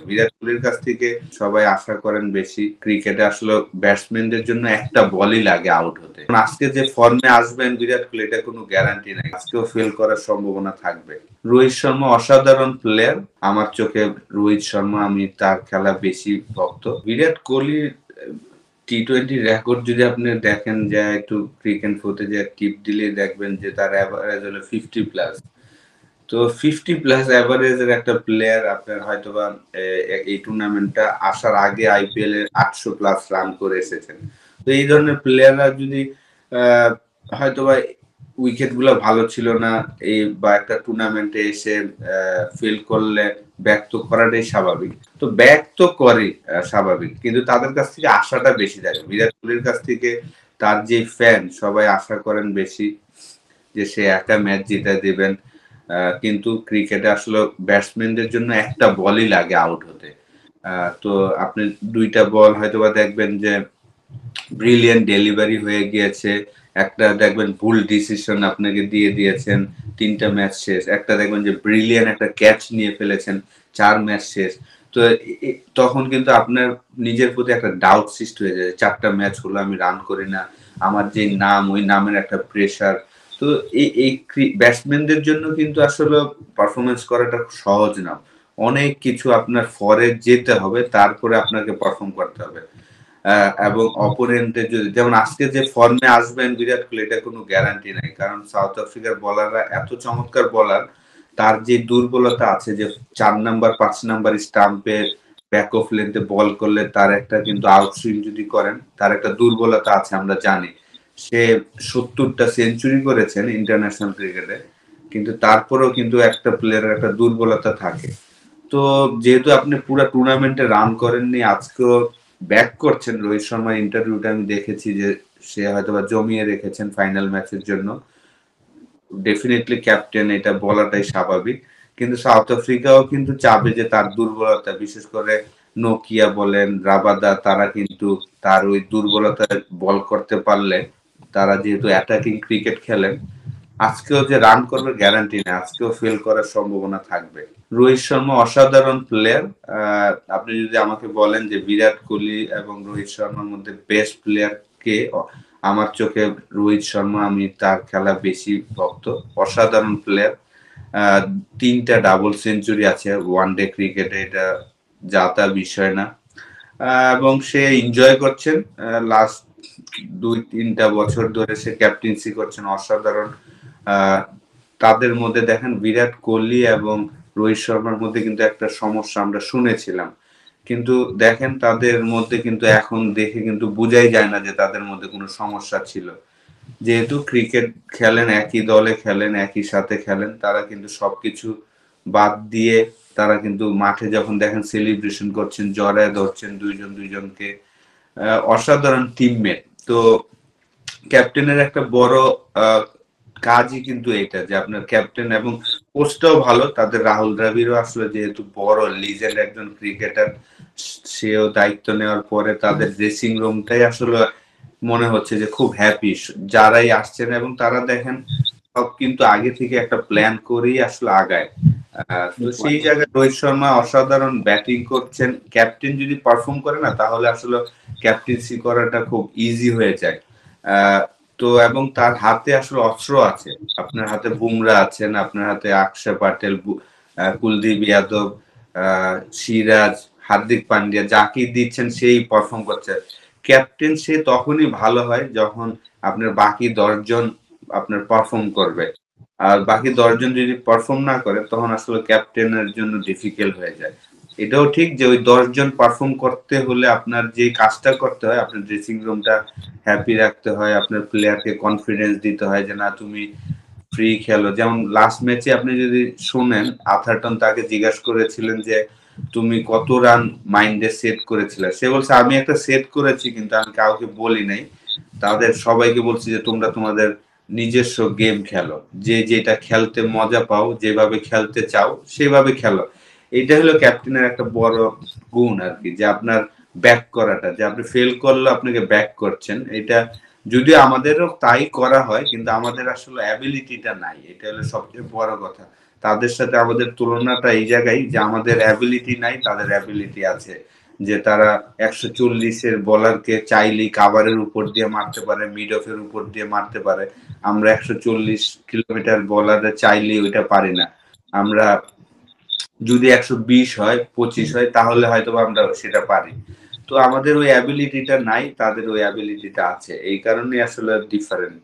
বিরাট কোহলির কাছ থেকে সবাই আশা করেন বেশি। ক্রিকেটে আসলে ব্যাটসম্যানদের জন্য একটা বলই লাগে আউট হতে। আজকে যে ফর্মে আসবেন বিরাট কোহলি এটা কোনো গ্যারান্টি নাই। আজকেও ফেল করার সম্ভাবনা থাকবে। রোহিত শর্মা অসাধারণ প্লেয়ার। আমার চোখে রোহিত শর্মা, আমি তার খেলা বেশি ভক্ত। বিরাট কোহলির টি-20 রেকর্ড যদি আপনি দেখেন যে একটু ক্রিকেট ফোতে যে টিপ দিলে দেখবেন যে তার এভারেজ হলো 50+। তো 50+ এভারেজের একটা প্লেয়ার আপনার হয়তোবা এই টুর্নামেন্টটা আসার আগে আইপিএল এর 800+ রান করে এসেছেন। তো এই ধরনের প্লেয়াররা যদি হয়তোবা উইকেট গুলো ভালো ছিল না এই বা একটা টুর্নামেন্টে এসে ফেল করলে ব্যাক তো করাটাই স্বাভাবিক। তো ব্যাক তো করে স্বাভাবিক, কিন্তু তাদের কাছ থেকে আশাটা বেশি থাকে। বিরাট কোহলির কাছ থেকে তার যে ফ্যান সবাই আশা করেন বেশি যে সে একটা ম্যাচ জিতে দিবেন। কিন্তু ক্রিকেটে আসলে ব্যাটসম্যানদের জন্য একটা বলই লাগে আউট হতে। তো আপনি 2টা বল হয়তোবা দেখবেন যে ব্রিলিয়ান্ট ডেলিভারি হয়ে গিয়েছে, একটা দেখবেন ভুল ডিসিশন আপনাকে দিয়ে দিয়েছেন, 3টা ম্যাচ শেষ। একটা দেখবেন যে ব্রিলিয়ান্ট একটা ক্যাচ নিয়ে ফেলেছেন, 4 ম্যাচ শেষ। তো তখন কিন্তু আপনার নিজের প্রতি একটা ডাউট সৃষ্টি হয়ে যায়, 4টা ম্যাচ হলো আমি রান করি না, আমার যে নাম ওই নামের একটা প্রেশার। তো এই ব্যাটসম্যানদের জন্য কিন্তু আসলে পারফরমেন্স করাটা সহজ না। অনেক কিছু আপনার ফরে যেতে হবে, তারপরে আপনাকে পারফর্ম করতে হবে। এবং অপোনেন্টের যদি যেমন আজকে যে ফর্মে আসবেন বিরাট কোহলি এটা কোনো গ্যারান্টি নাই। কারণ সাউথ আফ্রিকার বলাররা এত চমৎকার বলার, তার যে দুর্বলতা আছে যে 4 নাম্বার 5 নাম্বার স্টাম্পে ব্যাক অফ লেন্থে বল করলে তার একটা কিন্তু আউটসুইং যদি করেন তার একটা দুর্বলতা আছে আমরা জানি। সে 70টা সেঞ্চুরি করেছেন ইন্টারন্যাশনাল ক্রিকেটে, কিন্তু তারপরেও কিন্তু একটা প্লেয়ারের একটা দুর্বলতা থাকে। তো যেহেতু আপনি পুরো টুর্নামেন্টে রান করেননি, আজকেও ব্যাক করছেন। রোহিত শর্মার ইন্টারভিউটা আমি দেখেছি যে সে হয়তোবা জমিয়ে রেখেছেন ফাইনাল ম্যাচের জন্য। ডেফিনেটলি ক্যাপ্টেন এটা বলাটাই স্বাভাবিক। কিন্তু সাউথ আফ্রিকাও কিন্তু চাবে যে তার দুর্বলতা, বিশেষ করে নোকিয়া বলেন, রাবাদা, তারা কিন্তু তার ওই দুর্বলতায় বল করতে পারলে, তারা যেহেতু অ্যাটাকিং ক্রিকেট খেলেন, আজকেও যে রান করবে গ্যারান্টি নেই, আজকেও ফেল করার সম্ভাবনা থাকবে। রোহিত শর্মা অসাধারণ প্লেয়ার। আপনি যদি আমাকে বলেন যে বিরাট কোহলি এবং রোহিত শর্মার মধ্যে বেস্ট প্লেয়ার কে, আমার চোখে রোহিত শর্মা, আমি তার খেলা বেশি ভক্ত। অসাধারণ প্লেয়ার। 3টা ডাবল সেঞ্চুরি আছে ওয়ানডে ক্রিকেটে, এটা যা তা বিষয় না। এবং সে এনজয় করছেন লাস্ট 2-3টা বছর ধরে সে ক্যাপ্টেন্সি করছেন অসাধারণ। তাদের মধ্যে দেখেন বিরাট কোহলি এবং রোহিত শর্মার মধ্যে কিন্তু একটা সমস্যা আমরা শুনেছিলাম, কিন্তু দেখেন তাদের মধ্যে কিন্তু এখন দেখে কিন্তু বোঝাই যায় না যে তাদের মধ্যে কোনো সমস্যা ছিল। যেহেতু ক্রিকেট খেলেন, একই দলে খেলেন, একই সাথে খেলেন, তারা কিন্তু সবকিছু বাদ দিয়ে তারা কিন্তু মাঠে যখন দেখেন সেলিব্রেশন করছেন, জড়ায় ধরছেন দুইজন দুইজনকে। অসাধারণ টিমমেট। তো ক্যাপ্টেনের একটা বড় কাজই কিন্তু এটা যে আপনার ক্যাপ্টেন, এবং কোচটাও ভালো তাদের, রাহুল দ্রাবিড়ও আসলে যেহেতু বড় লিজেন্ড একজন ক্রিকেটার, সেও দায়িত্ব নেওয়ার পরে তাদের ড্রেসিং রুমটাই আসলে মনে হচ্ছে যে খুব হ্যাপি যারাই আসছেন, এবং তারা দেখেন সব কিন্তু আগে থেকে একটা প্ল্যান করেই আসলে আগায়। তো সেই জায়গায় রোহিত শর্মা অসাধারণ ব্যাটিং করছেন। ক্যাপ্টেন যদি পারফর্ম করে না তাহলে আসলে ক্যাপ্টেন্সি করাটা খুব ইজি হয়ে যায়। তো এবং তার হাতে আসলে অস্ত্র আছে। আপনার হাতে বুমরা আছেন, আপনার হাতে অক্ষর প্যাটেল, কুলদীপ যাদব, সিরাজ, হার্দিক পান্ডিয়া, যাকে দিচ্ছেন সেই পারফর্ম করছে। ক্যাপ্টেন সে তখনই ভালো হয় যখন আপনার বাকি 10জন আপনার পারফর্ম করবে। আর বাকি 10জন যদি পারফর্ম না করে তখন আসলে ক্যাপ্টেনের জন্য ডিফিকাল্ট হয়ে যায়। এটাও ঠিক যে ওই 10জন পারফর্ম করতে হলে আপনার যে কাজটা করতে হয়, আপনার ড্রেসিং রুমটা হ্যাপি রাখতে হয়, আপনার প্লেয়ারকে কনফিডেন্স দিতে হয় যে না তুমি ফ্রি খেলো। যেমন লাস্ট ম্যাচে আপনি যদি শুনেন, আথারটন তাকে জিজ্ঞাসা করেছিলেন যে তুমি কত রান মাইন্ডে সেট করেছিলে, সে বলছে আমি একটা সেট করেছি কিন্তু আমি কাউকে বলি নাই, তাদের সবাইকে বলছি যে তোমরা তোমাদের নিজস্ব গেম খেলো, যে যেটা খেলতে মজা পাও, যেভাবে খেলতে চাও সেভাবে খেলো। এটা হলো ক্যাপ্টেনের একটা বড় গুণ আর কি, যে আপনার ব্যাক করাটা, যে আপনি ফেল করলে আপনাকে ব্যাক করছেন। এটা যদিও আমাদেরও তাই করা হয়, কিন্তু আমাদের আসলে অ্যাবিলিটিটা নাই, এটা হলো সবচেয়ে বড় কথা। তাদের সাথে আমাদের তুলনাটা এই জায়গায় যে আমাদের অ্যাবিলিটি নাই, তাদের অ্যাবিলিটি আছে। যে তারা 140-এর বলারকে চাইলেই কাভারের উপর দিয়ে মারতে পারে, মিড অফের উপর দিয়ে মারতে পারে। আমরা 140 কিলোমিটার বলারে চাইলেই ওইটা পারি না। আমরা যদি 120 হয়, 25 হয়, তাহলে হয়তো আমরা সেটা পারি। তো আমাদের ওই অ্যাবিলিটিটা নাই, তাদের ওই অ্যাবিলিটিটা আছে। এই কারণেই আসলে ডিফারেন্ট।